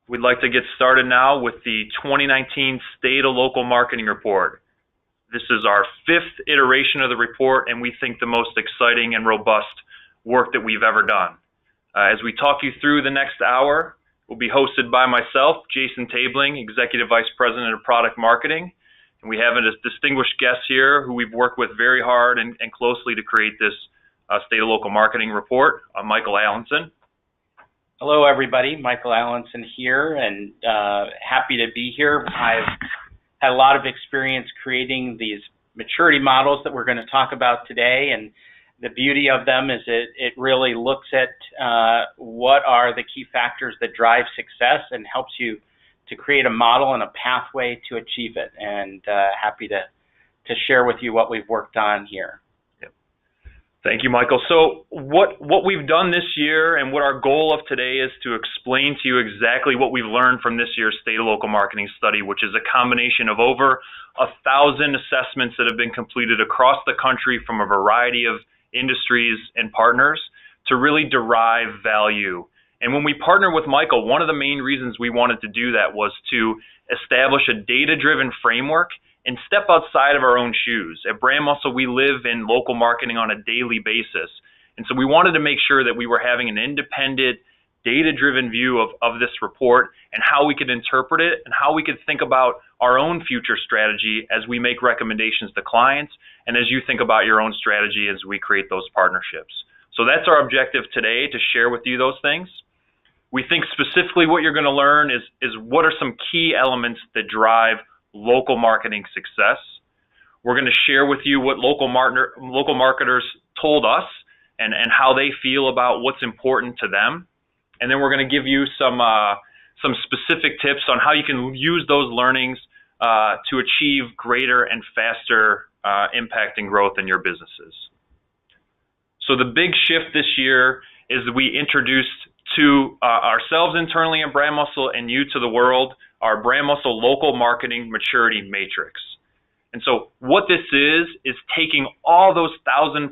We'd like to get started now with the 2019 State of Local Marketing Report. This is our 5th iteration of the report, and we think the most exciting and robust work that we've ever done. As we talk you through the next hour, we'll be hosted by myself, Jason Tabeling, Executive Vice President of Product Marketing, and we have a distinguished guest here who we've worked with very hard and closely to create this State of Local Marketing Report, Michael Allenson. Hello, everybody. Michael Allenson here, and happy to be here. I've had a lot of experience creating these maturity models that we're going to talk about today, and the beauty of them is it really looks at what are the key factors that drive success and helps you to create a model and a pathway to achieve it. And happy to share with you what we've worked on here. Thank you, Michael. So what we've done this year and what our goal of today is to explain to you exactly what we've learned from this year's State of Local Marketing Study, which is a combination of over 1,000 assessments that have been completed across the country from a variety of industries and partners to really derive value. And when we partner with Michael, one of the main reasons we wanted to do that was to establish a data-driven framework and step outside of our own shoes. At BrandMuscle, we live in local marketing on a daily basis. And so we wanted to make sure that we were having an independent, data-driven view of this report and how we could interpret it and how we could think about our own future strategy as we make recommendations to clients and as you think about your own strategy as we create those partnerships. So that's our objective today, to share with you those things. We think specifically what you're going to learn is what are some key elements that drive local marketing success. We're going to share with you what local marketers told us and how they feel about what's important to them. And then we're going to give you some specific tips on how you can use those learnings to achieve greater and faster impact and growth in your businesses. So the big shift this year is that we introduced to ourselves internally in BrandMuscle and you to the world our BrandMuscle Local Marketing Maturity Matrix. And so what this is taking all those 1,000+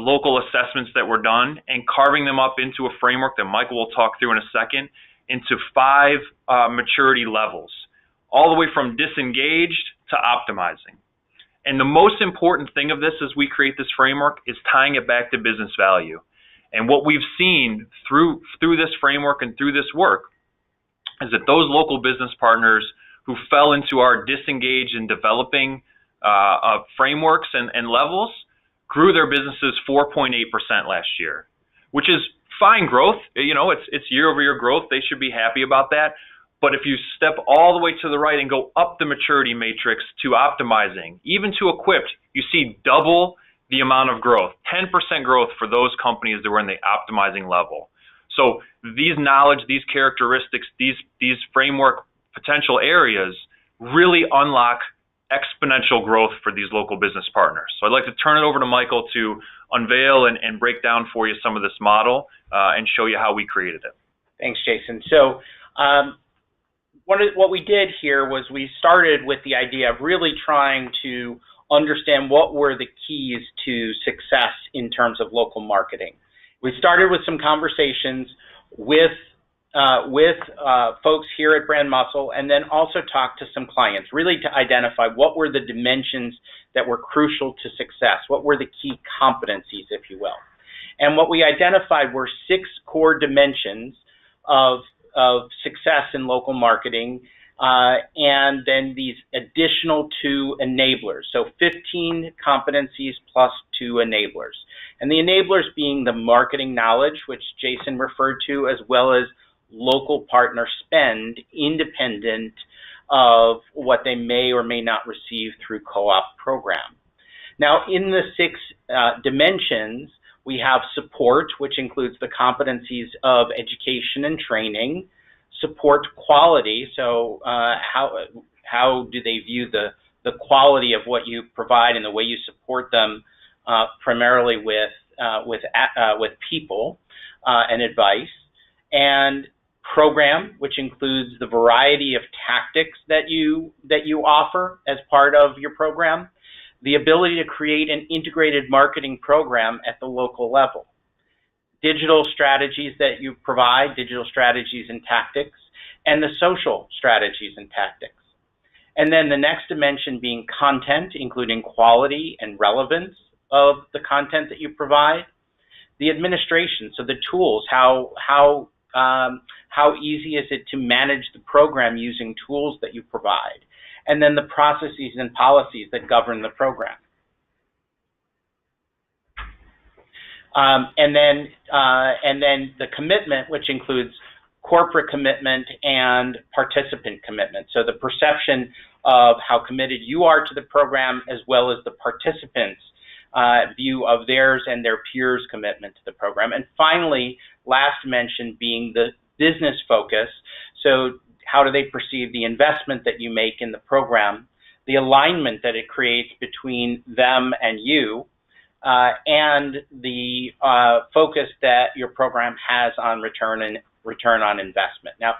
local assessments that were done and carving them up into a framework that Michael will talk through in a second into 5 maturity levels, all the way from disengaged to optimizing. And the most important thing of this as we create this framework is tying it back to business value. And what we've seen through this framework and through this work is that those local business partners who fell into our disengaged and developing frameworks and levels grew their businesses 4.8% last year, which is fine growth. You know, it's year-over-year growth. They should be happy about that. But if you step all the way to the right and go up the maturity matrix to optimizing, even to equipped, you see double the amount of growth, 10% growth for those companies that were in the optimizing level. So these knowledge, these characteristics, these framework potential areas really unlock exponential growth for these local business partners. So I'd like to turn it over to Michael to unveil and break down for you some of this model and show you how we created it. Thanks, Jason. So what we did here was we started with the idea of really trying to understand what were the keys to success in terms of local marketing. We started with some conversations with folks here at BrandMuscle, and then also talked to some clients, really to identify what were the dimensions that were crucial to success, what were the key competencies, if you will. And what we identified were 6 core dimensions of success in local marketing, and then these additional 2 enablers. So 15 competencies plus 2 enablers. And the enablers being the marketing knowledge, which Jason referred to, as well as local partner spend, independent of what they may or may not receive through co-op program. Now, in the 6 dimensions, we have support, which includes the competencies of education and training, support quality, so how do they view the quality of what you provide and the way you support them, primarily with people and advice, and program, which includes the variety of tactics that you offer as part of your program, the ability to create an integrated marketing program at the local level. digital strategies that you provide, digital strategies and tactics, and the social strategies and tactics. And then the next dimension being content, including quality and relevance of the content that you provide. The administration, so the tools, how easy is it to manage the program using tools that you provide, and then the processes and policies that govern the program. And then the commitment, which includes corporate commitment and participant commitment. So the perception of how committed you are to the program, as well as the participants' view of theirs and their peers' commitment to the program. And finally, last mention being the business focus. So how do they perceive the investment that you make in the program, the alignment that it creates between them and you, and the focus that your program has on return on investment. Now,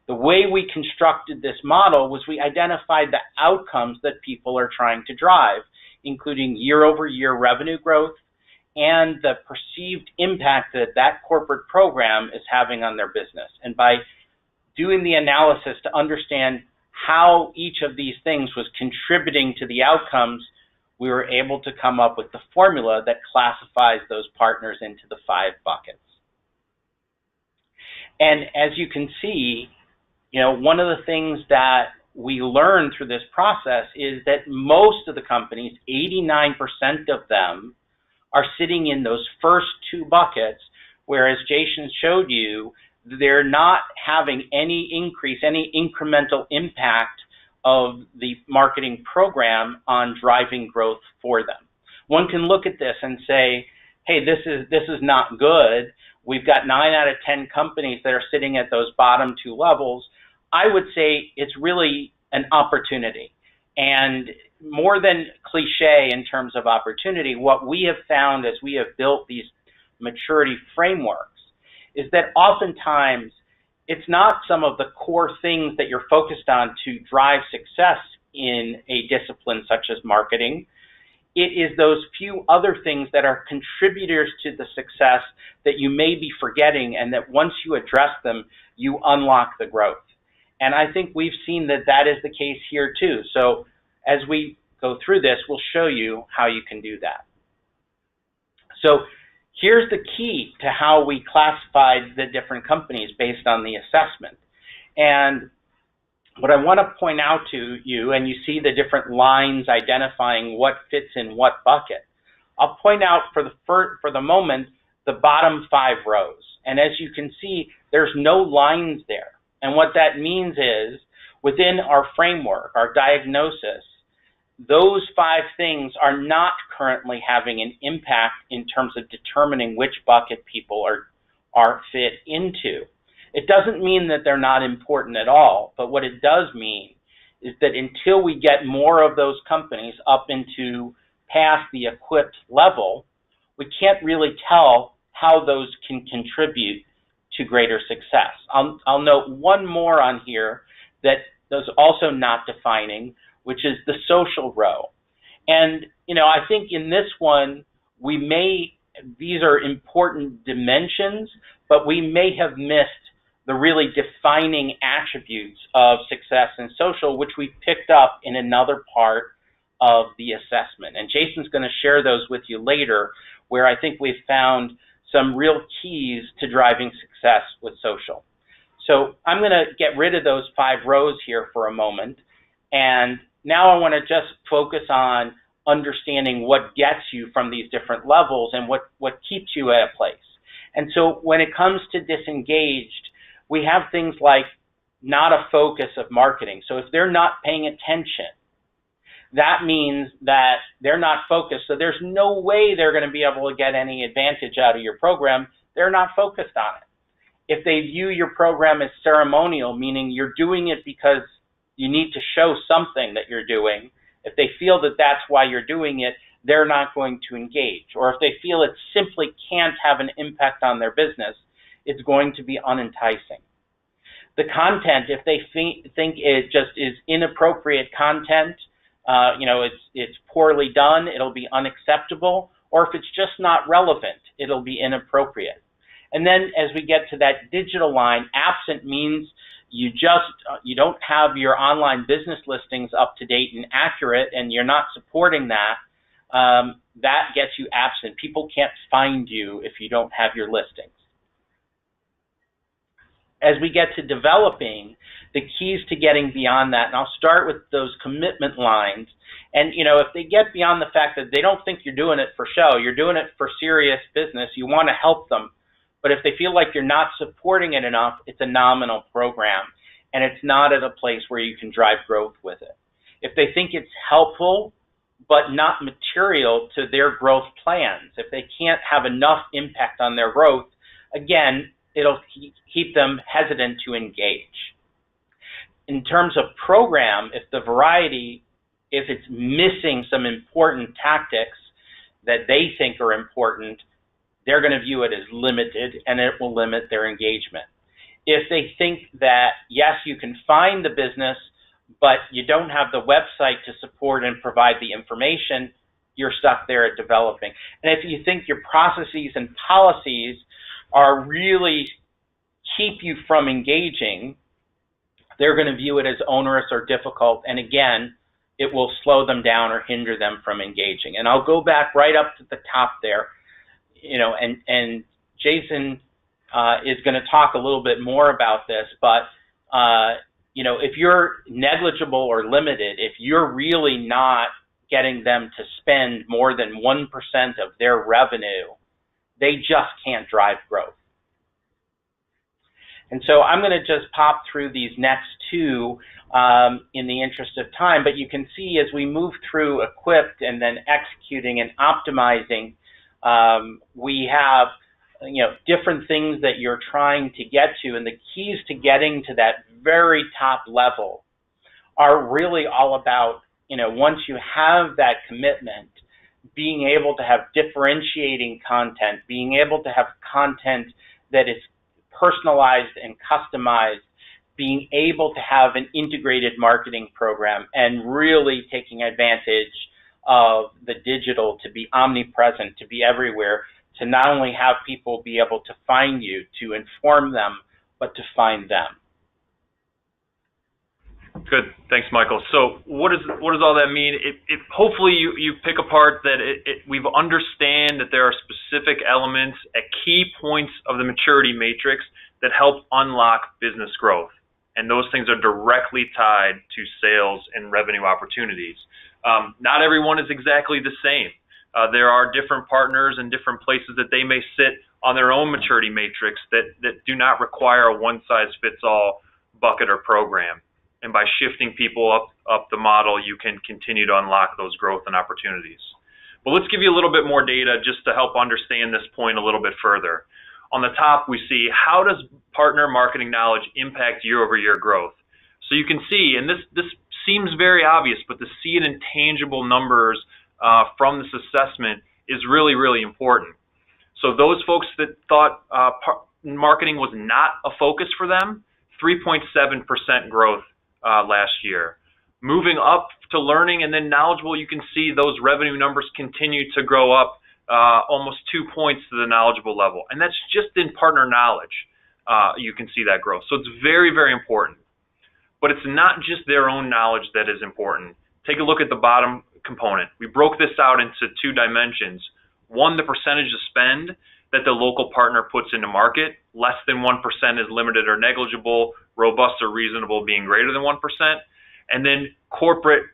the way we constructed this model was we identified the outcomes that people are trying to drive, including year-over-year revenue growth and the perceived impact that that corporate program is having on their business. And by doing the analysis to understand how each of these things was contributing to the outcomes, we were able to come up with the formula that classifies those partners into the 5 buckets. And as you can see, one of the things that we learned through this process is that most of the companies, 89% of them, are sitting in those first 2 buckets, whereas Jason showed you, they're not having any increase, any incremental impact of the marketing program on driving growth for them. One can look at this and say, hey, this is not good. We've got 9 out of 10 companies that are sitting at those bottom 2 levels. I would say it's really an opportunity. And more than cliche in terms of opportunity, what we have found as we have built these maturity frameworks is that oftentimes it's not some of the core things that you're focused on to drive success in a discipline such as marketing. It is those few other things that are contributors to the success that you may be forgetting, and that once you address them, you unlock the growth. And I think we've seen that that is the case here too. So as we go through this, we'll show you how you can do that. So here's the key to how we classified the different companies based on the assessment. And what I want to point out to you, and you see the different lines identifying what fits in what bucket. I'll point out for the moment the bottom 5 rows. And as you can see, there's no lines there. And what that means is, within our framework, our diagnosis, those 5 things are not currently having an impact in terms of determining which bucket people are fit into. It doesn't mean that they're not important at all, but what it does mean is that until we get more of those companies up into past the equipped level, we can't really tell how those can contribute to greater success. I'll note one more on here that is also not defining, which is the social row. And, I think in this one, these are important dimensions, but we may have missed the really defining attributes of success and social, which we picked up in another part of the assessment. And Jason's going to share those with you later, where I think we've found some real keys to driving success with social. So I'm going to get rid of those 5 rows here for a moment. And now I want to just focus on understanding what gets you from these different levels and what keeps you at a place. And so when it comes to disengaged, we have things like not a focus of marketing. So if they're not paying attention, that means that they're not focused. So there's no way they're going to be able to get any advantage out of your program. They're not focused on it. If they view your program as ceremonial, meaning you're doing it because you need to show something that you're doing, if they feel that that's why you're doing it, they're not going to engage. Or if they feel it simply can't have an impact on their business, it's going to be unenticing. The content, if they think it just is inappropriate content, it's poorly done, it'll be unacceptable. Or if it's just not relevant, it'll be inappropriate. And then as we get to that digital line, absent means you don't have your online business listings up to date and accurate, and you're not supporting that. That gets you absent. People can't find you if you don't have your listings. As we get to developing, the keys to getting beyond that, and I'll start with those commitment lines. And if they get beyond the fact that they don't think you're doing it for show, you're doing it for serious business, you want to help them. But if they feel like you're not supporting it enough, it's a nominal program, and it's not at a place where you can drive growth with it. If they think it's helpful, but not material to their growth plans, if they can't have enough impact on their growth, again, it'll keep them hesitant to engage. In terms of program, if it's missing some important tactics that they think are important, they're going to view it as limited, and it will limit their engagement. If they think that, yes, you can find the business, but you don't have the website to support and provide the information, you're stuck there at developing. And if you think your processes and policies are really keep you from engaging, they're going to view it as onerous or difficult, and again, it will slow them down or hinder them from engaging. And I'll go back right up to the top there, and Jason is going to talk a little bit more about this, but if you're negligible or limited, if you're really not getting them to spend more than 1% of their revenue, they just can't drive growth. And so I'm going to just pop through these next two in the interest of time, but you can see as we move through equipped and then executing and optimizing, we have different things that you're trying to get to, and the keys to getting to that very top level are really all about, once you have that commitment, being able to have differentiating content, being able to have content that is personalized and customized, being able to have an integrated marketing program, and really taking advantage of the digital to be omnipresent, to be everywhere, to not only have people be able to find you, to inform them, but to find them. Good. Thanks, Michael. So what does all that mean? Hopefully you pick apart that we've understand that there are specific elements at key points of the maturity matrix that help unlock business growth. And those things are directly tied to sales and revenue opportunities. Not everyone is exactly the same. There are different partners and different places that they may sit on their own maturity matrix that do not require a one-size-fits-all bucket or program. And by shifting people up the model, you can continue to unlock those growth and opportunities. But let's give you a little bit more data just to help understand this point a little bit further. On the top, we see how does partner marketing knowledge impact year-over-year growth. So you can see, and this seems very obvious, but to see it in tangible numbers from this assessment is really, really important. So those folks that thought marketing was not a focus for them, 3.7% growth last year. Moving up to learning and then knowledgeable, you can see those revenue numbers continue to grow up almost 2 points to the knowledgeable level. And that's just in partner knowledge. You can see that growth. So it's very, very important. But it's not just their own knowledge that is important. Take a look at the bottom component. We broke this out into two dimensions. One, the percentage of spend that the local partner puts into market. Less than 1% is limited or negligible, robust or reasonable being greater than 1%. And then corporate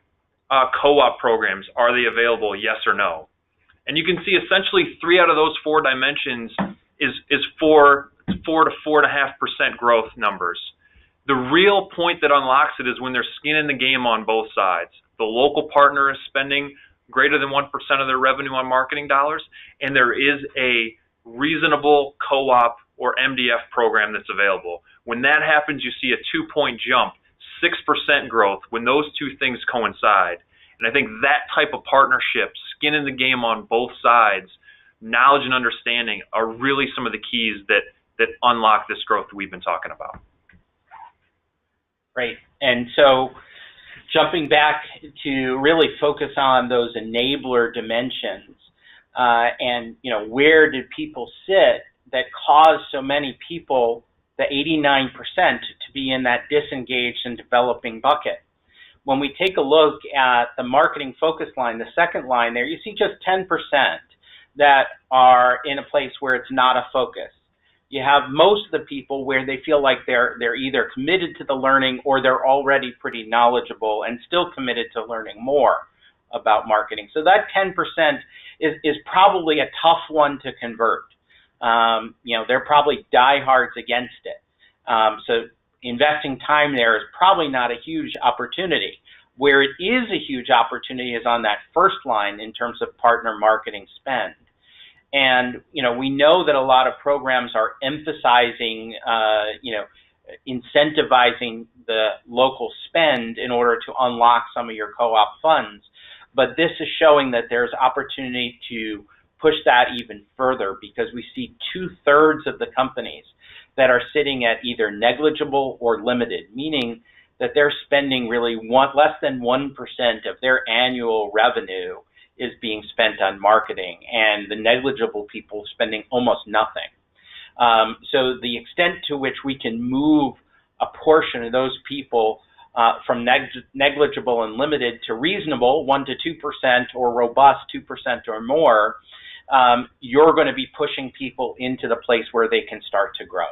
co-op programs, are they available, yes or no? And you can see essentially 3 out of those 4 dimensions is 4 to 4.5% growth numbers. The real point that unlocks it is when there's skin in the game on both sides. The local partner is spending greater than 1% of their revenue on marketing dollars, and there is a reasonable co-op or MDF program that's available. When that happens, you see a 2-point jump, 6% growth when those two things coincide. And I think that type of partnership, skin in the game on both sides, knowledge and understanding are really some of the keys that unlock this growth that we've been talking about. Great. And so jumping back to really focus on those enabler dimensions, and where do people sit that cause so many people, the 89%, to be in that disengaged and developing bucket. When we take a look at the marketing focus line, the second line there, you see just 10% that are in a place where it's not a focus. You have most of the people where they feel like they're either committed to the learning or they're already pretty knowledgeable and still committed to learning more about marketing. So that 10% is probably a tough one to convert. They're probably diehards against it. So investing time there is probably not a huge opportunity. Where it is a huge opportunity is on that first line in terms of partner marketing spend. And, we know that a lot of programs are emphasizing, incentivizing the local spend in order to unlock some of your co-op funds. But this is showing that there's opportunity to push that even further, because we see 2/3 of the companies that are sitting at either negligible or limited, meaning that they're spending really less than 1% of their annual revenue is being spent on marketing, and the negligible people spending almost nothing. So the extent to which we can move a portion of those people from negligible and limited to reasonable, 1 to 2%, or robust 2% or more, you're going to be pushing people into the place where they can start to grow.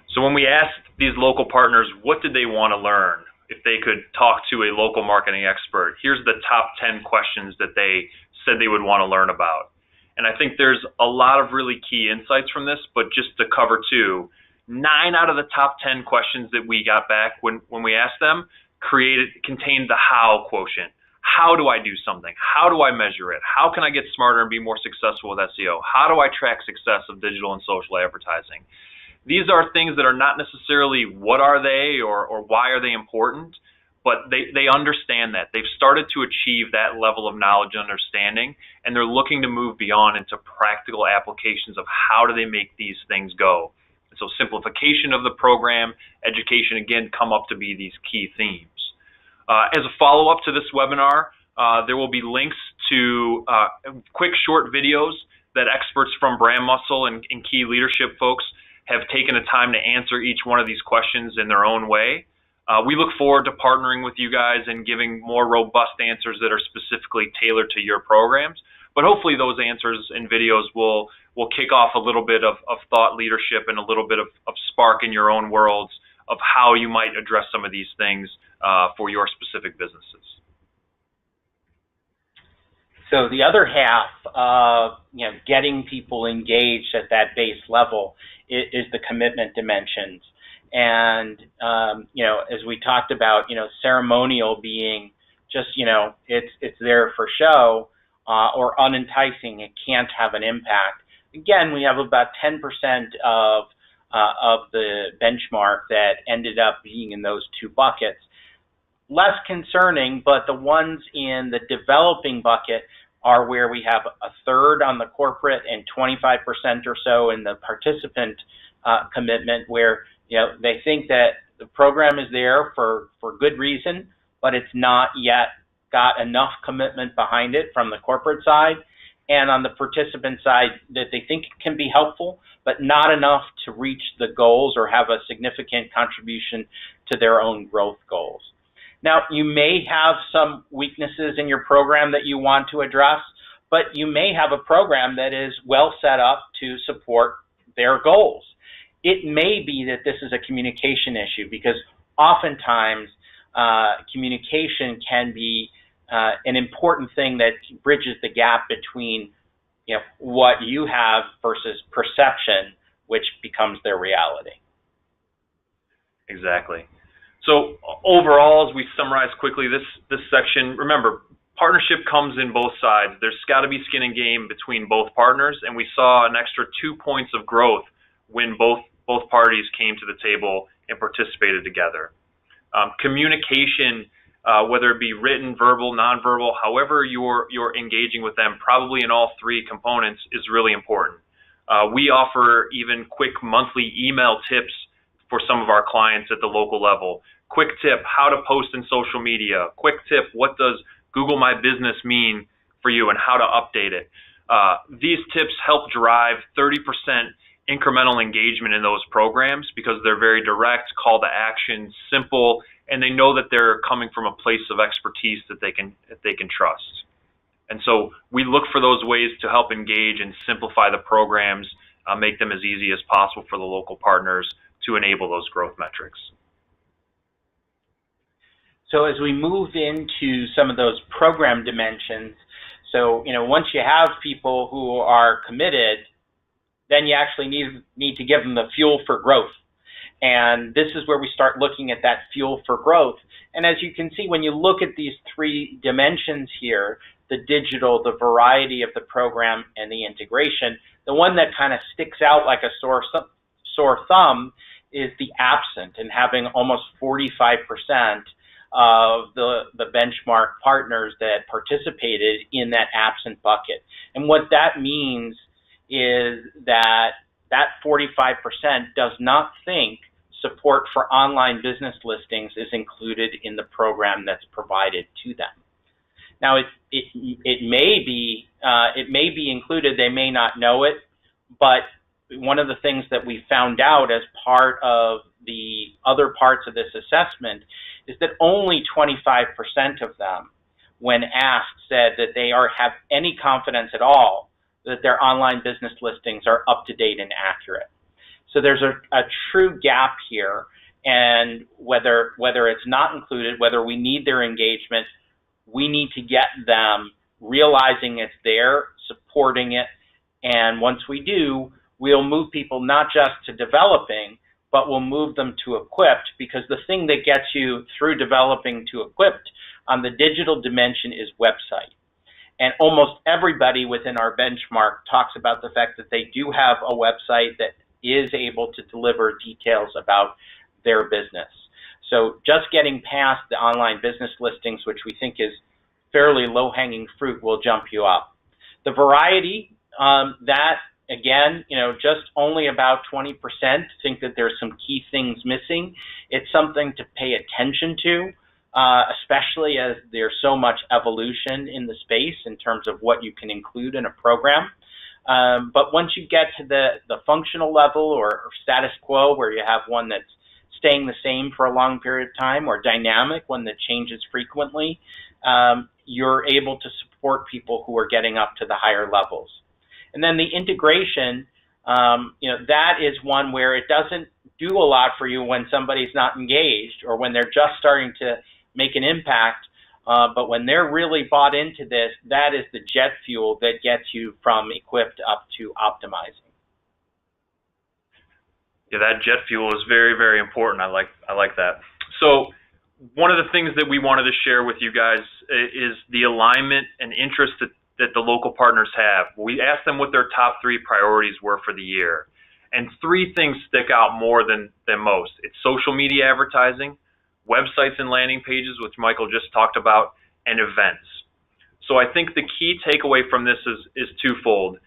So when we asked these local partners what did they want to learn if they could talk to a local marketing expert, here's the top 10 questions that they said they would want to learn about. And I think there's a lot of really key insights from this, but just to cover two, 9 out of the top 10 questions that we got back when we asked them contained the how quotient. How do I do something? How do I measure it? How can I get smarter and be more successful with SEO? How do I track success of digital and social advertising? These are things that are not necessarily what are they or why are they important, but they understand that. They've started to achieve that level of knowledge and understanding, and they're looking to move beyond into practical applications of how do they make these things go. So simplification of the program, education, again, come up to be these key themes. As a follow-up to this webinar, there will be links to quick short videos that experts from BrandMuscle and key leadership folks have taken the time to answer each one of these questions in their own way. We look forward to partnering with you guys and giving more robust answers that are specifically tailored to your programs. But hopefully those answers and videos will kick off a little bit of thought leadership and a little bit of spark in your own worlds of how you might address some of these things for your specific businesses. So the other half of getting people engaged at that base level is the commitment dimensions. And as we talked about, ceremonial being just it's there for show or unenticing, it can't have an impact. Again, we have about 10% of the benchmark that ended up being in those two buckets. Less concerning, but the ones in the developing bucket are where we have 1/3 on the corporate and 25% or so in the participant commitment, where they think that the program is there for good reason, but it's not yet got enough commitment behind it from the corporate side, and on the participant side that they think it can be helpful, but not enough to reach the goals or have a significant contribution to their own growth goals. Now, you may have some weaknesses in your program that you want to address, but you may have a program that is well set up to support their goals. It may be that this is a communication issue, because oftentimes communication can be an important thing that bridges the gap between what you have versus perception, which becomes their reality. Exactly. So overall, as we summarize quickly this section, remember, partnership comes in both sides. There's got to be skin in game between both partners, and we saw an extra 2 points of growth when both parties came to the table and participated together. Communication, whether it be written, verbal, nonverbal, however you're engaging with them, probably in all three components, is really important. We offer even quick monthly email tips for some of our clients at the local level. Quick tip, how to post in social media. Quick tip, what does Google My Business mean for you and how to update it. these tips help drive 30% incremental engagement in those programs because they're very direct, call to action, simple, and they know that they're coming from a place of expertise that they can trust. And so we look for those ways to help engage and simplify the programs, make them as easy as possible for the local partners to enable those growth metrics. So as we move into some of those program dimensions, so once you have people who are committed, then you actually need to give them the fuel for growth. And this is where we start looking at that fuel for growth. And as you can see, when you look at these three dimensions here, the digital, the variety of the program, and the integration, the one that kind of sticks out like a sore thumb is the absent, and having almost 45% of the benchmark partners that participated in that absent bucket. And what that means is that 45% does not think support for online business listings is included in the program that's provided to them. Now, it may be included. They may not know it, but one of the things that we found out as part of the other parts of this assessment is that only 25% of them, when asked, said that they have any confidence at all that their online business listings are up to date and accurate. So there's a true gap here, and whether it's not included, whether we need their engagement, we need to get them realizing it's there, supporting it, and once we do, we'll move people not just to developing, but we'll move them to equipped, because the thing that gets you through developing to equipped on the digital dimension is website. And almost everybody within our benchmark talks about the fact that they do have a website that is able to deliver details about their business. So just getting past the online business listings, which we think is fairly low-hanging fruit, will jump you up. The variety, that again, just only about 20% think that there's some key things missing. It's something to pay attention to, especially as there's so much evolution in the space in terms of what you can include in a program. But once you get to the functional level or status quo, where you have one that's staying the same for a long period of time, or dynamic, one that changes frequently, you're able to support people who are getting up to the higher levels. And then the integration, that is one where it doesn't do a lot for you when somebody's not engaged or when they're just starting to make an impact. But when they're really bought into this, that is the jet fuel that gets you from equipped up to optimizing. Yeah, that jet fuel is very, very important. I like that. So one of the things that we wanted to share with you guys is the alignment and interest that the local partners have. We asked them what their top 3 priorities were for the year. And 3 things stick out more than most. It's social media advertising, websites and landing pages, which Michael just talked about, and events. So I think the key takeaway from this is twofold.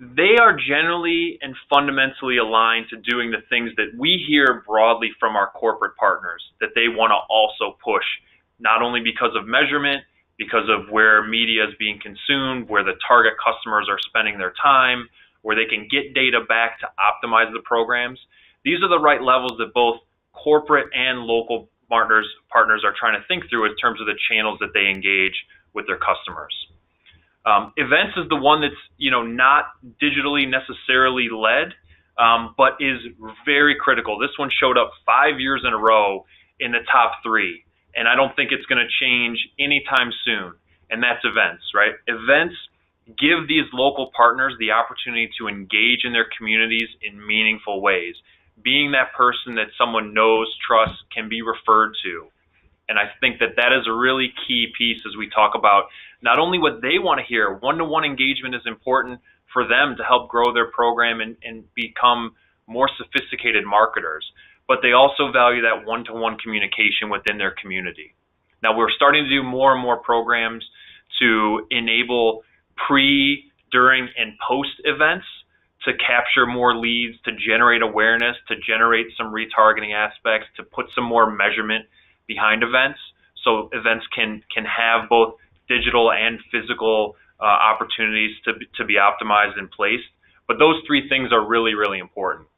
They are generally and fundamentally aligned to doing the things that we hear broadly from our corporate partners that they want to also push, not only because of measurement, because of where media is being consumed, where the target customers are spending their time, where they can get data back to optimize the programs. These are the right levels that both corporate and local partners are trying to think through in terms of the channels that they engage with their customers. Events is the one that's not digitally necessarily led, but is very critical. This one showed up 5 years in a row in the top 3. And I don't think it's going to change anytime soon, and that's events, right? Events give these local partners the opportunity to engage in their communities in meaningful ways, being that person that someone knows, trusts, can be referred to. And I think that is a really key piece as we talk about not only what they want to hear. One-to-one engagement is important for them to help grow their program and become more sophisticated marketers, but they also value that one-to-one communication within their community. Now, we're starting to do more and more programs to enable pre, during, and post events to capture more leads, to generate awareness, to generate some retargeting aspects, to put some more measurement behind events. So events can have both digital and physical opportunities to be optimized and placed. But those three things are really, really important.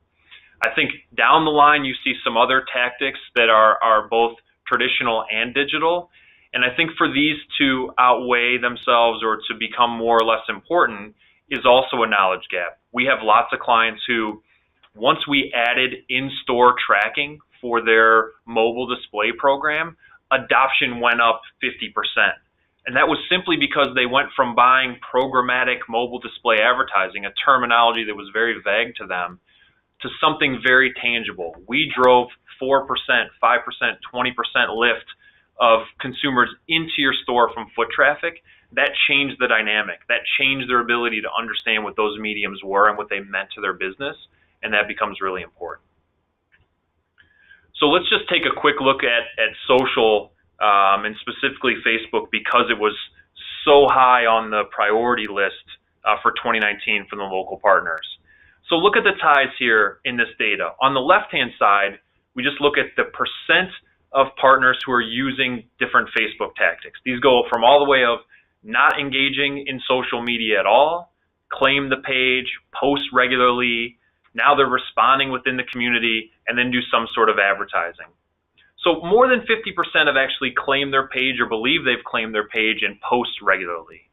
I think down the line you see some other tactics that are both traditional and digital. And I think for these to outweigh themselves or to become more or less important is also a knowledge gap. We have lots of clients who, once we added in-store tracking for their mobile display program, adoption went up 50%. And that was simply because they went from buying programmatic mobile display advertising, a terminology that was very vague to them, to something very tangible. We drove 4%, 5%, 20% lift of consumers into your store from foot traffic. That changed the dynamic. That changed their ability to understand what those mediums were and what they meant to their business, and that becomes really important. So let's just take a quick look at social, and specifically Facebook, because it was so high on the priority list for 2019 from the local partners. So look at the ties here in this data. On the left-hand side, we just look at the percent of partners who are using different Facebook tactics. These go from all the way of not engaging in social media at all, claim the page, post regularly, now they're responding within the community, and then do some sort of advertising. So more than 50% have actually claimed their page or believe they've claimed their page and post regularly.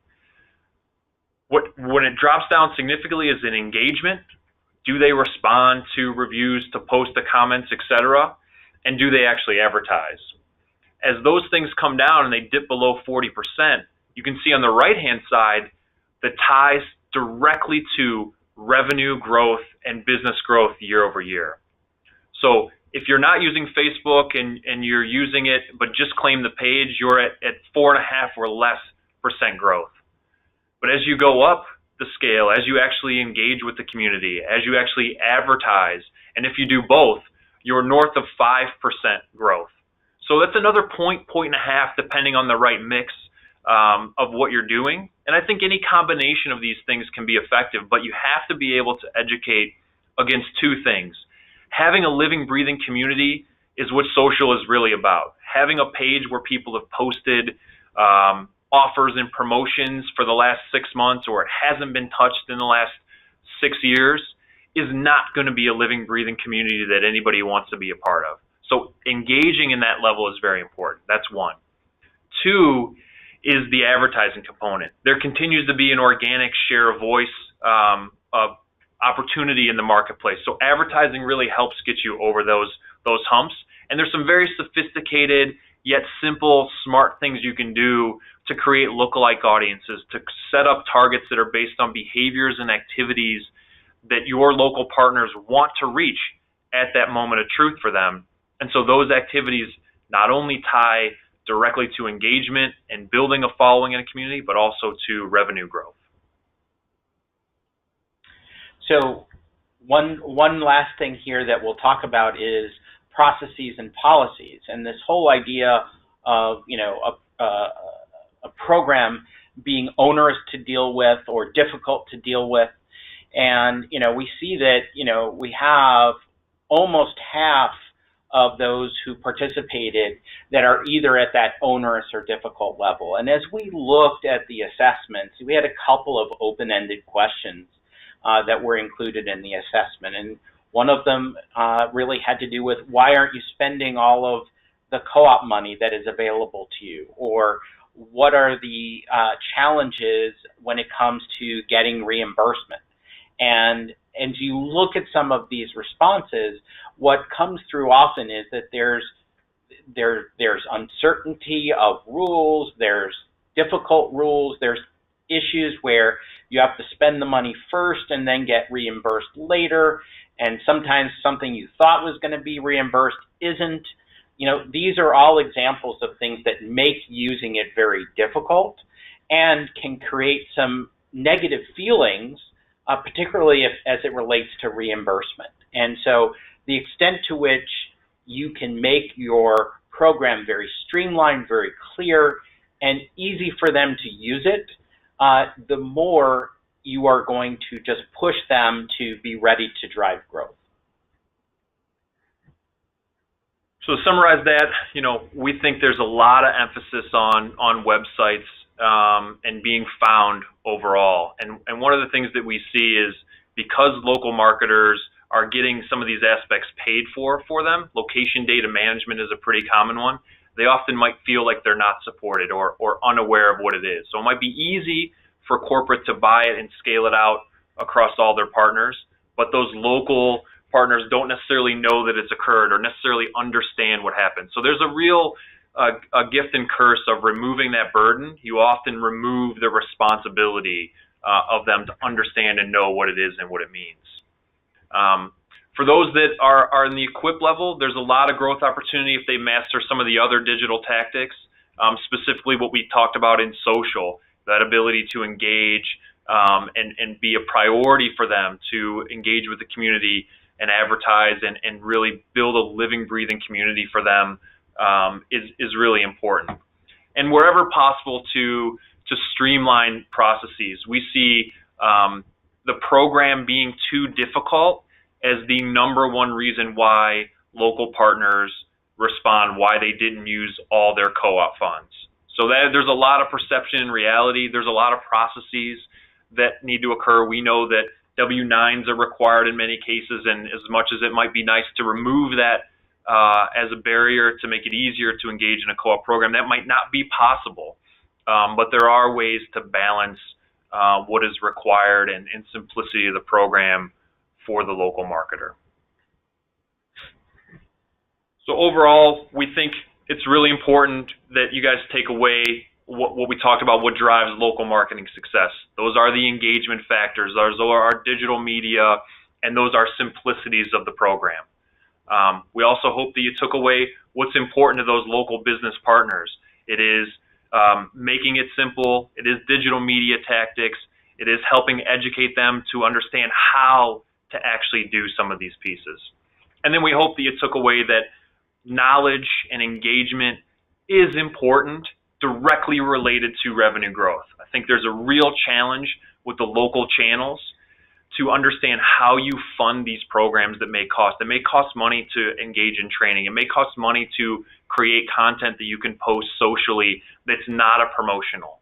When it drops down significantly is in engagement. Do they respond to reviews, to post the comments, etc.? And do they actually advertise? As those things come down and they dip below 40%, you can see on the right-hand side the ties directly to revenue growth and business growth year over year. So if you're not using Facebook and you're using it but just claim the page, you're at 4.5% or less growth. But as you go up the scale, as you actually engage with the community, as you actually advertise, and if you do both, you're north of 5% growth. So that's another point and a half, depending on the right mix of what you're doing. And I think any combination of these things can be effective, but you have to be able to educate against two things. Having a living, breathing community is what social is really about. Having a page where people have posted offers and promotions for the last 6 months, or it hasn't been touched in the last 6 years, is not going to be a living, breathing community that anybody wants to be a part of. So engaging in that level is very important. That's one. Two is the advertising component. There continues to be an organic share of voice of opportunity in the marketplace. So advertising really helps get you over those humps. And there's some very sophisticated yet simple, smart things you can do to create lookalike audiences, to set up targets that are based on behaviors and activities that your local partners want to reach at that moment of truth for them. And so those activities not only tie directly to engagement and building a following in a community, but also to revenue growth. So one last thing here that we'll talk about is processes and policies, and this whole idea of a program being onerous to deal with or difficult to deal with. And we see that we have almost half of those who participated that are either at that onerous or difficult level. And as we looked at the assessments, we had a couple of open-ended questions that were included in the assessment. And one of them really had to do with, why aren't you spending all of the co-op money that is available to you? Or what are the challenges when it comes to getting reimbursement? And as you look at some of these responses, what comes through often is that there's uncertainty of rules, there's difficult rules, there's issues where you have to spend the money first and then get reimbursed later, and sometimes something you thought was going to be reimbursed isn't. These are all examples of things that make using it very difficult and can create some negative feelings, particularly as it relates to reimbursement. And so the extent to which you can make your program very streamlined, very clear, and easy for them to use it, the more you are going to just push them to be ready to drive growth. So to summarize that, we think there's a lot of emphasis on websites and being found overall. And one of the things that we see is because local marketers are getting some of these aspects paid for them, location data management is a pretty common one, they often might feel like they're not supported or unaware of what it is. So it might be easy for corporate to buy it and scale it out across all their partners, but those local partners don't necessarily know that it's occurred or necessarily understand what happened. So there's a real a gift and curse of removing that burden. You often remove the responsibility of them to understand and know what it is and what it means. For those that are in the equip level, there's a lot of growth opportunity if they master some of the other digital tactics, specifically what we talked about in social, that ability to engage and be a priority for them to engage with the community and advertise and really build a living, breathing community for them is really important. And wherever possible to streamline processes. We see the program being too difficult as the #1 reason why local partners respond, why they didn't use all their co-op funds. So there's a lot of perception and reality. There's a lot of processes that need to occur. We know that W-9s are required in many cases, and as much as it might be nice to remove that as a barrier to make it easier to engage in a co-op program, that might not be possible. But there are ways to balance what is required and simplicity of the program for the local marketer. So overall, we think it's really important that you guys take away what we talked about, what drives local marketing success. Those are the engagement factors, those are our digital media, and those are simplicities of the program. We also hope that you took away what's important to those local business partners. It is making it simple, it is digital media tactics, it is helping educate them to understand how to actually do some of these pieces. And then we hope that you took away that knowledge and engagement is important, directly related to revenue growth. I think there's a real challenge with the local channels to understand how you fund these programs that may cost. It may cost money to engage in training. It may cost money to create content that you can post socially that's not a promotional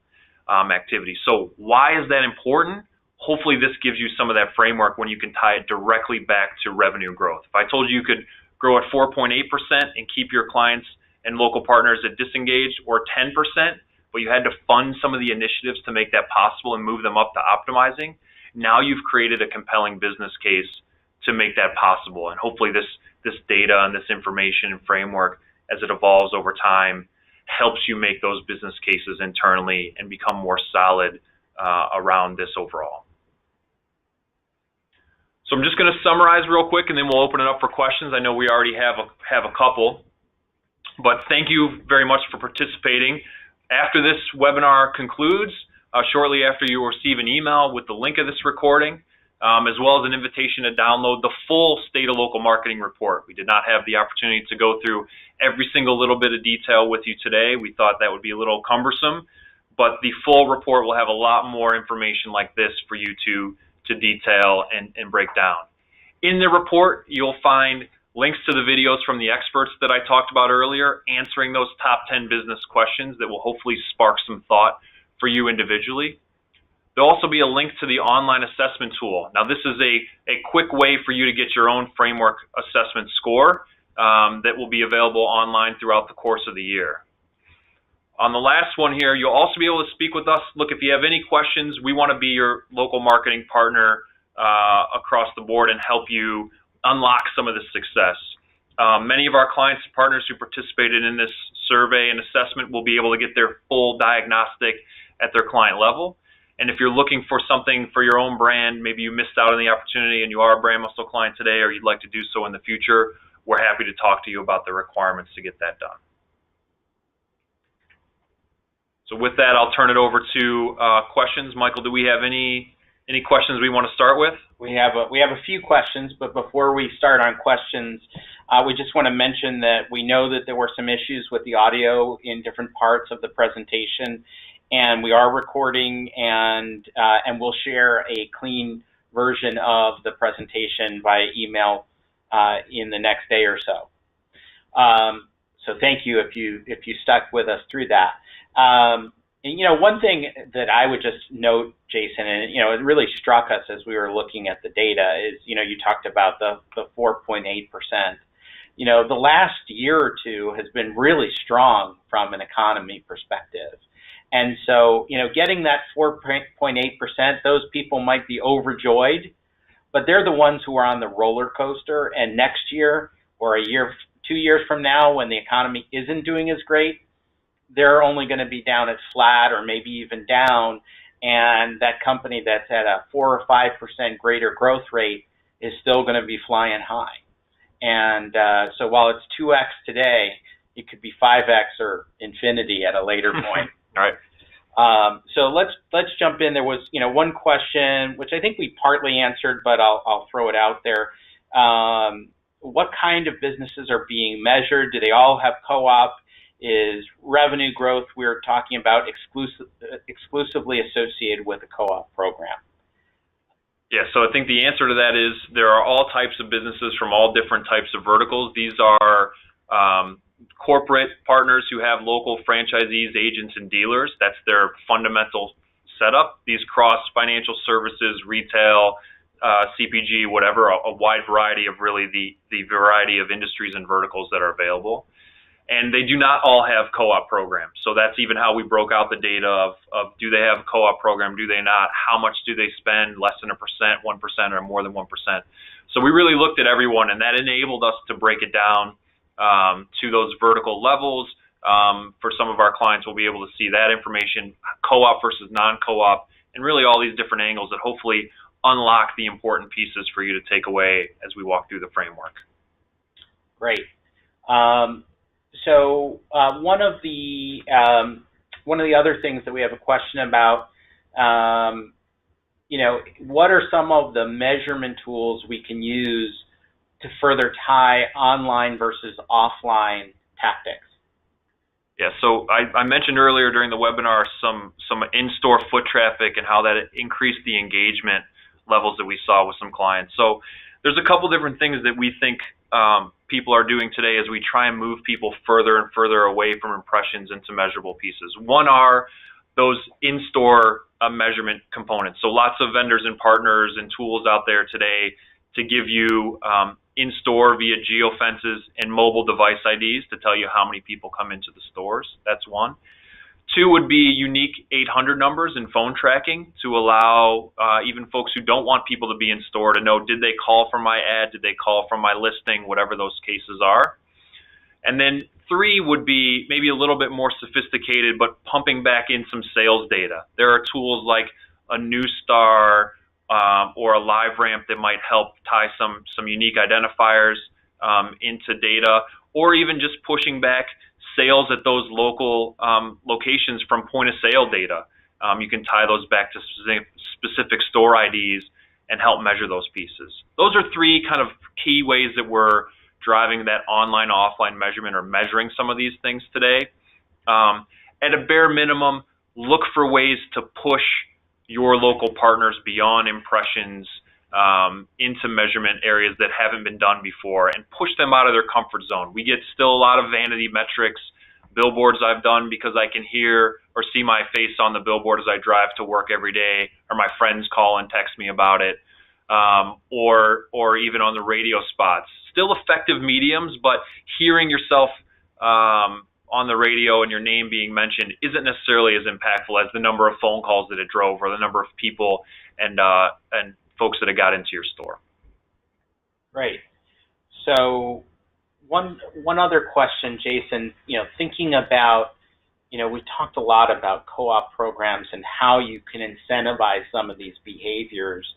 activity. So why is that important? Hopefully this gives you some of that framework when you can tie it directly back to revenue growth. If I told you could grow at 4.8% and keep your clients and local partners at disengaged, or 10%, but you had to fund some of the initiatives to make that possible and move them up to optimizing, now you've created a compelling business case to make that possible. And hopefully this data and this information and framework, as it evolves over time, helps you make those business cases internally and become more solid around this overall. So I'm just going to summarize real quick, and then we'll open it up for questions. I know we already have a couple, but thank you very much for participating. After this webinar concludes, shortly after you will receive an email with the link of this recording, as well as an invitation to download the full State of Local Marketing report. We did not have the opportunity to go through every single little bit of detail with you today. We thought that would be a little cumbersome, but the full report will have a lot more information like this for you to detail and break down. In the report, you'll find links to the videos from the experts that I talked about earlier, answering those top 10 business questions that will hopefully spark some thought for you individually. There'll also be a link to the online assessment tool. Now, this is a quick way for you to get your own framework assessment score that will be available online throughout the course of the year. On the last one here, you'll also be able to speak with us. Look, if you have any questions, we want to be your local marketing partner across the board and help you unlock some of this success. Many of our clients and partners who participated in this survey and assessment will be able to get their full diagnostic at their client level. And if you're looking for something for your own brand, maybe you missed out on the opportunity and you are a BrandMuscle client today, or you'd like to do so in the future, we're happy to talk to you about the requirements to get that done. So with that, I'll turn it over to questions. Michael, do we have any questions we want to start with? We have a few questions, but before we start on questions, we just want to mention that we know that there were some issues with the audio in different parts of the presentation, and we are recording, and we'll share a clean version of the presentation via email in the next day or so. So thank you if you stuck with us through that. And, one thing that I would just note, Jason, and, it really struck us as we were looking at the data is, you talked about the 4.8%. The last year or two has been really strong from an economy perspective. And so, getting that 4.8%, those people might be overjoyed, but they're the ones who are on the roller coaster. And next year or a year, 2 years from now, when the economy isn't doing as great, they're only going to be down at flat or maybe even down. And that company that's at a 4 or 5% greater growth rate is still going to be flying high. And so while it's 2x today, it could be 5x or infinity at a later point. All right. So let's jump in. There was one question which I think we partly answered, but I'll throw it out there. What kind of businesses are being measured? Do they all have co-op? Is revenue growth we're talking about exclusively associated with a co-op program? Yeah, so I think the answer to that is there are all types of businesses from all different types of verticals. These are corporate partners who have local franchisees, agents, and dealers. That's their fundamental setup. These cross financial services, retail, CPG, whatever, a wide variety of really the variety of industries and verticals that are available. And they do not all have co-op programs. So that's even how we broke out the data of do they have a co-op program, do they not, how much do they spend, less than 1%, 1%, or more than 1%. So we really looked at everyone, and that enabled us to break it down to those vertical levels. For some of our clients, we'll be able to see that information, co-op versus non-co-op, and really all these different angles that hopefully unlock the important pieces for you to take away as we walk through the framework. Great. So one of the other things that we have a question about, what are some of the measurement tools we can use to further tie online versus offline tactics? Yeah, so I mentioned earlier during the webinar some in-store foot traffic and how that increased the engagement levels that we saw with some clients. So there's a couple different things that we think people are doing today as we try and move people further and further away from impressions into measurable pieces. One are those in-store measurement components. So lots of vendors and partners and tools out there today to give you in-store via geofences and mobile device IDs to tell you how many people come into the stores. That's one. Two would be unique 800 numbers and phone tracking to allow even folks who don't want people to be in store to know, did they call from my ad, did they call from my listing, whatever those cases are. And then three would be maybe a little bit more sophisticated, but pumping back in some sales data. There are tools like a New Star or a Live Ramp that might help tie some unique identifiers into data, or even just pushing back sales at those local locations from point of sale data. You can tie those back to specific store IDs and help measure those pieces. Those are three kind of key ways that we're driving that online offline measurement or measuring some of these things today. At a bare minimum, look for ways to push your local partners beyond impressions into measurement areas that haven't been done before and push them out of their comfort zone. We get still a lot of vanity metrics, billboards I've done because I can hear or see my face on the billboard as I drive to work every day, or my friends call and text me about it, or even on the radio spots. Still effective mediums, but hearing yourself on the radio and your name being mentioned isn't necessarily as impactful as the number of phone calls that it drove or the number of people and folks that have got into your store. Great. So one other question, Jason, thinking about, we talked a lot about co-op programs and how you can incentivize some of these behaviors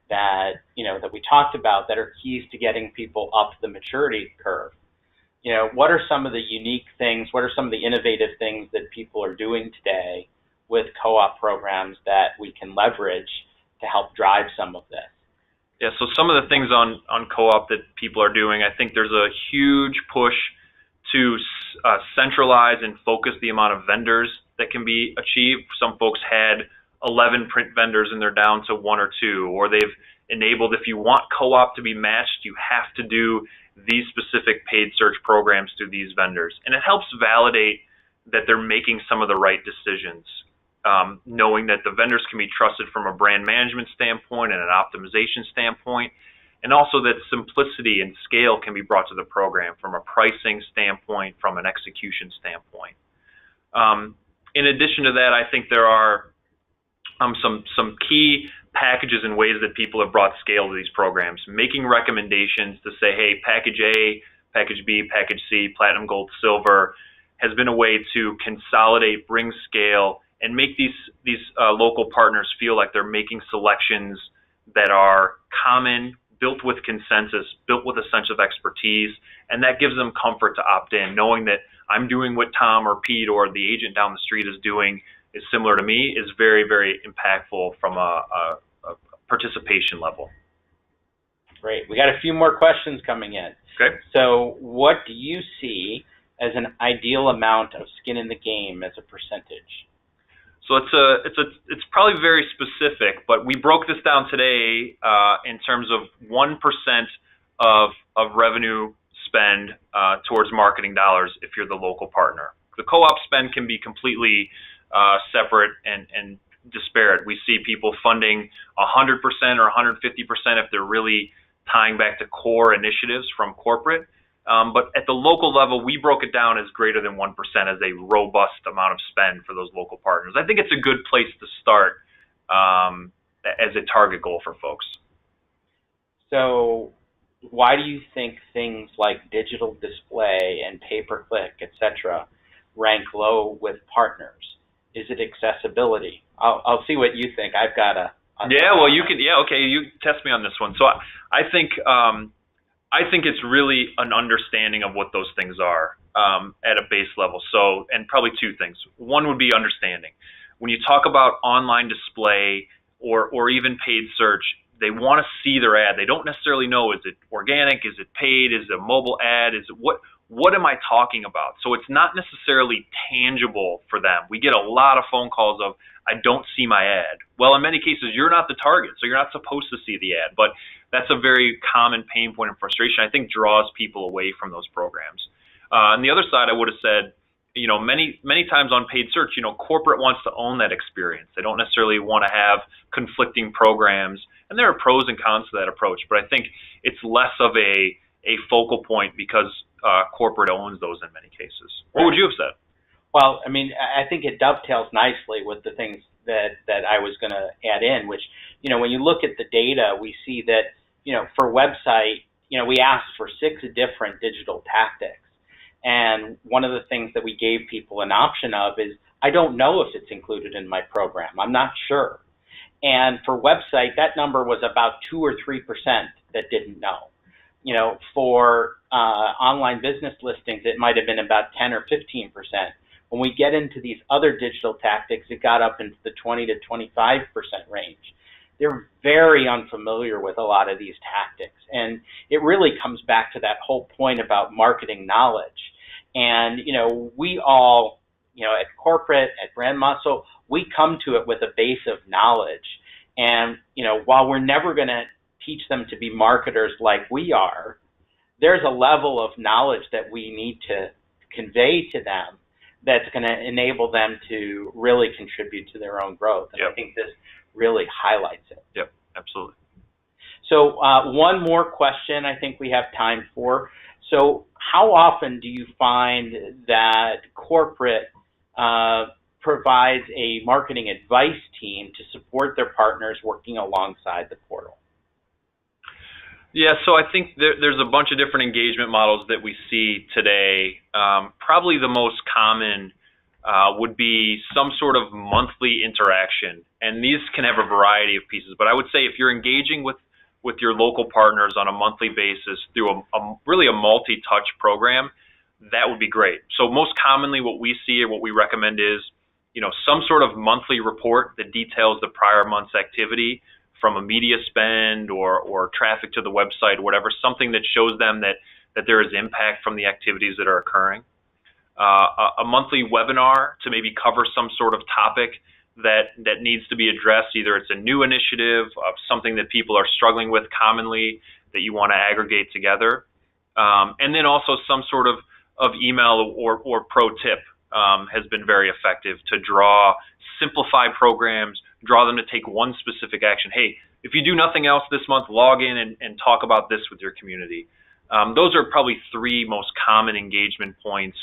that, that we talked about that are keys to getting people up the maturity curve. What are some of the unique things, what are some of the innovative things that people are doing today with co-op programs that we can leverage to help drive some of this? Yeah, so some of the things on co-op that people are doing, I think there's a huge push to centralize and focus the amount of vendors that can be achieved. Some folks had 11 print vendors and they're down to 1 or 2, or they've enabled, if you want co-op to be matched, you have to do these specific paid search programs through these vendors. And it helps validate that they're making some of the right decisions. knowing that the vendors can be trusted from a brand management standpoint and an optimization standpoint, and also that simplicity and scale can be brought to the program from a pricing standpoint, from an execution standpoint. In addition to that, I think there are some key packages and ways that people have brought scale to these programs, making recommendations to say, hey, package A, package B, package C, platinum, gold, silver, has been a way to consolidate, bring scale, and make these local partners feel like they're making selections that are common, built with consensus, built with a sense of expertise, and that gives them comfort to opt in, knowing that I'm doing what Tom or Pete or the agent down the street is doing is similar to me, is very, very impactful from a participation level. Great. We got a few more questions coming in. Okay. So what do you see as an ideal amount of skin in the game as a percentage? So it's probably very specific, but we broke this down today in terms of 1% of revenue spend towards marketing dollars if you're the local partner. The co-op spend can be completely separate and disparate. We see people funding 100% or 150% if they're really tying back to core initiatives from corporate. But at the local level, we broke it down as greater than 1% as a robust amount of spend for those local partners. I think it's a good place to start as a target goal for folks. So why do you think things like digital display and pay-per-click, etc., rank low with partners? Is it accessibility? I'll see what you think. I've got a... Yeah, well, you can... Yeah, okay, you test me on this one. So I think it's really an understanding of what those things are at a base level. So, and probably two things. One would be understanding. When you talk about online display or even paid search, they want to see their ad. They don't necessarily know, is it organic, is it paid, is it a mobile ad, is it what am I talking about? So it's not necessarily tangible for them. We get a lot of phone calls of, I don't see my ad. Well, in many cases, you're not the target, so you're not supposed to see the ad. But that's a very common pain point and frustration, I think, draws people away from those programs. On the other side, I would have said, many times on paid search, corporate wants to own that experience. They don't necessarily want to have conflicting programs, and there are pros and cons to that approach. But I think it's less of a focal point because corporate owns those in many cases. What would you have said? Well, I mean, I think it dovetails nicely with the things that I was going to add in, which, when you look at the data, we see that, for website, we asked for 6 different digital tactics. And one of the things that we gave people an option of is, I don't know if it's included in my program. I'm not sure. And for website, that number was about 2 or 3% that didn't know. For online business listings, it might have been about 10 or 15%. When we get into these other digital tactics, it got up into the 20 to 25% range. They're very unfamiliar with a lot of these tactics. And it really comes back to that whole point about marketing knowledge. And, we all, at corporate, at BrandMuscle, we come to it with a base of knowledge. And, while we're never going to teach them to be marketers like we are, there's a level of knowledge that we need to convey to them that's going to enable them to really contribute to their own growth. And I think this really highlights it. Yep, absolutely. So one more question I think we have time for. So how often do you find that corporate provides a marketing advice team to support their partners working alongside the portal? Yeah, so I think there's a bunch of different engagement models that we see today. Probably the most common would be some sort of monthly interaction, and these can have a variety of pieces. But I would say if you're engaging with your local partners on a monthly basis through really a multi-touch program, that would be great. So most commonly what we see or what we recommend is, some sort of monthly report that details the prior month's activity from a media spend or traffic to the website, or whatever, something that shows them that there is impact from the activities that are occurring. A monthly webinar to maybe cover some sort of topic that needs to be addressed. Either it's a new initiative, something that people are struggling with commonly that you want to aggregate together. And then also some sort of email or pro tip has been very effective to simplify programs, draw them to take one specific action. Hey, if you do nothing else this month, log in and talk about this with your community. Those are probably three most common engagement points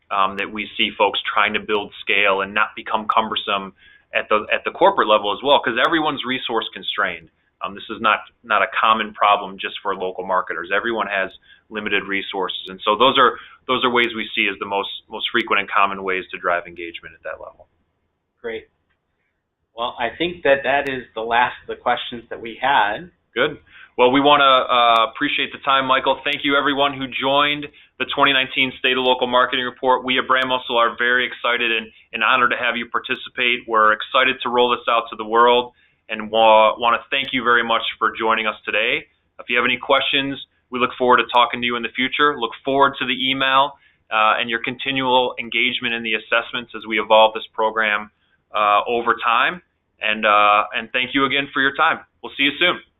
that we see folks trying to build scale and not become cumbersome at the corporate level as well, because everyone's resource constrained. This is not a common problem just for local marketers. Everyone has limited resources, and so those are ways we see as the most frequent and common ways to drive engagement at that level. Great. Well, I think that is the last of the questions that we had. Good. Well, we want to appreciate the time, Michael. Thank you, everyone who joined the 2019 State of Local Marketing Report. We at BrandMuscle are very excited and honored to have you participate. We're excited to roll this out to the world, and want to thank you very much for joining us today. If you have any questions, we look forward to talking to you in the future. Look forward to the email and your continual engagement in the assessments as we evolve this program over time. And thank you again for your time. We'll see you soon.